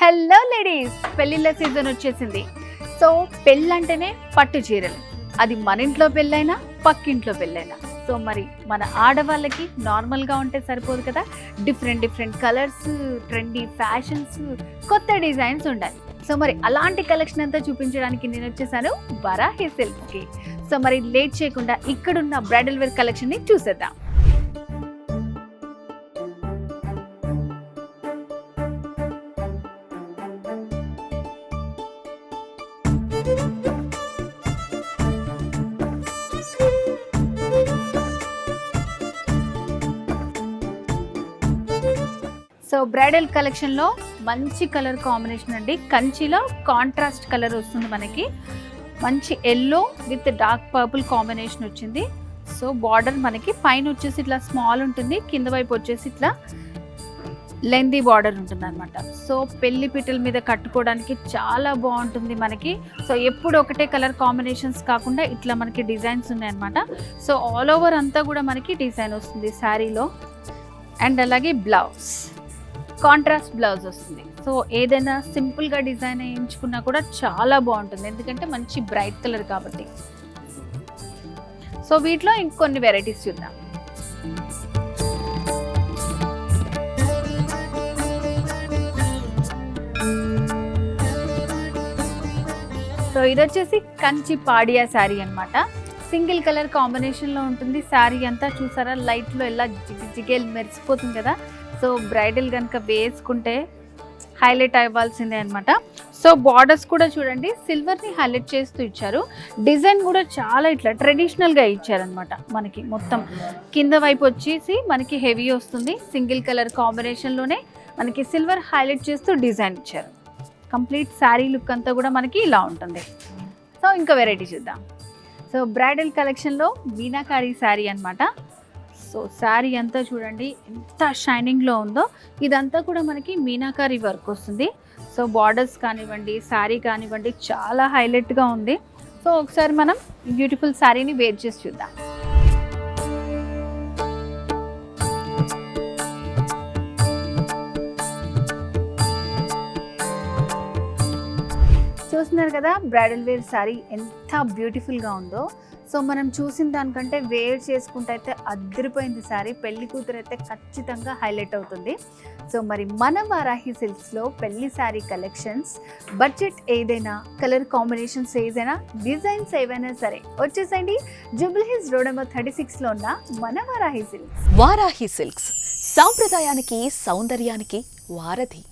Hello ladies, పెళ్ళిళ్ళ season వచ్చేసింది. So పెళ్ళంటేనే పట్టు చీరలు, అది మన ఇంట్లో పెళ్ళైనా పక్కింట్లో పెళ్ళైనా. సో మరి మన ఆడవాళ్ళకి నార్మల్గా ఉంటే సరిపోదు కదా, డిఫరెంట్ కలర్స్, ట్రెండీ ఫ్యాషన్స్, కొత్త డిజైన్స్ ఉండాలి. సో మరి అలాంటి కలెక్షన్ అంతా చూపించడానికి నేను వచ్చేసాను వరాహి సిల్క్స్కి. సో మరి లేట్ చేయకుండా ఇక్కడున్న బ్రైడల్ వేర్ కలెక్షన్ని చూసేద్దాం. సో బ్రైడల్ కలెక్షన్లో మంచి కలర్ కాంబినేషన్ అండి. కంచిలో కాంట్రాస్ట్ కలర్ వస్తుంది మనకి, మంచి yellow with dark purple combination వచ్చింది. సో బార్డర్ మనకి పైన వచ్చేసి ఇట్లా స్మాల్ ఉంటుంది, కింద వైపు వచ్చేసి ఇట్లా లెందీ బార్డర్ ఉంటుంది అనమాట. సో పెళ్లి పీటల మీద కట్టుకోవడానికి చాలా బాగుంటుంది మనకి. సో ఎప్పుడు ఒకటే కలర్ కాంబినేషన్స్ కాకుండా ఇట్లా మనకి డిజైన్స్ ఉన్నాయన్నమాట. సో ఆల్ ఓవర్ అంతా కూడా మనకి డిజైన్ వస్తుంది శారీలో. అండ్ అలాగే బ్లౌజ్ కాంట్రాస్ట్ బ్లౌజ్ వస్తుంది. సో ఏదైనా సింపుల్గా డిజైన్ వేయించుకున్నా కూడా చాలా బాగుంటుంది, ఎందుకంటే మంచి బ్రైట్ కలర్ కాబట్టి. సో వీటిలో ఇంకొన్ని వెరైటీస్ చూద్దాం. సో ఇది వచ్చేసి కంచి పాడియా శారీ అనమాట. సింగిల్ కలర్ కాంబినేషన్లో ఉంటుంది శారీ అంతా. చూసారా, లైట్లో ఎలా జిగేల్ మెరిసిపోతుంది కదా. సో బ్రైడల్ కనుక వేసుకుంటే హైలైట్ అవ్వాల్సిందే అనమాట. సో బార్డర్స్ కూడా చూడండి, సిల్వర్ని హైలైట్ చేస్తూ ఇచ్చారు. డిజైన్ కూడా చాలా ఇట్లా ట్రెడిషనల్గా ఇచ్చారనమాట. మనకి మొత్తం కింద వైపు వచ్చేసి మనకి హెవీ వస్తుంది, సింగిల్ కలర్ కాంబినేషన్లోనే మనకి సిల్వర్ హైలైట్ చేస్తూ డిజైన్ ఇచ్చారు. కంప్లీట్ శారీ లుక్ అంతా కూడా మనకి ఇలా ఉంటుంది. సో ఇంకా వెరైటీ చూద్దాం. సో బ్రైడల్ కలెక్షన్లో మీనాకారి శారీ అనమాట. సో శారీ అంతా చూడండి ఎంత షైనింగ్లో ఉందో. ఇదంతా కూడా మనకి మీనాకారి వర్క్ వస్తుంది. సో బార్డర్స్ కానివ్వండి, శారీ కానివ్వండి, చాలా హైలైట్గా ఉంది. సో ఒకసారి మనం ఈ బ్యూటిఫుల్ శారీని వేర్ చేసి చూద్దాం. చూస్తున్నారు కదా బ్రైడల్ వేర్ శారీ ఎంత బ్యూటిఫుల్గా ఉందో. సో మనం చూసిన దానికంటే వేర్ చేసుకుంటే అయితే అదిరిపోయింది శారీ. పెళ్లి కూతురు అయితే ఖచ్చితంగా హైలైట్ అవుతుంది. సో మరి మన వరాహి సిల్క్స్లో పెళ్లి శారీ కలెక్షన్స్, బడ్జెట్ ఏదైనా, కలర్ కాంబినేషన్స్ ఏదైనా, డిజైన్స్ ఏవైనా సరే వచ్చేసండి జూబ్లీ హిల్స్ రోడ్ నెంబర్ 36లో ఉన్న మన వరాహి సిల్క్స్. వారాహి సిల్క్స్ సాంప్రదాయానికి, సౌందర్యానికి వారధి.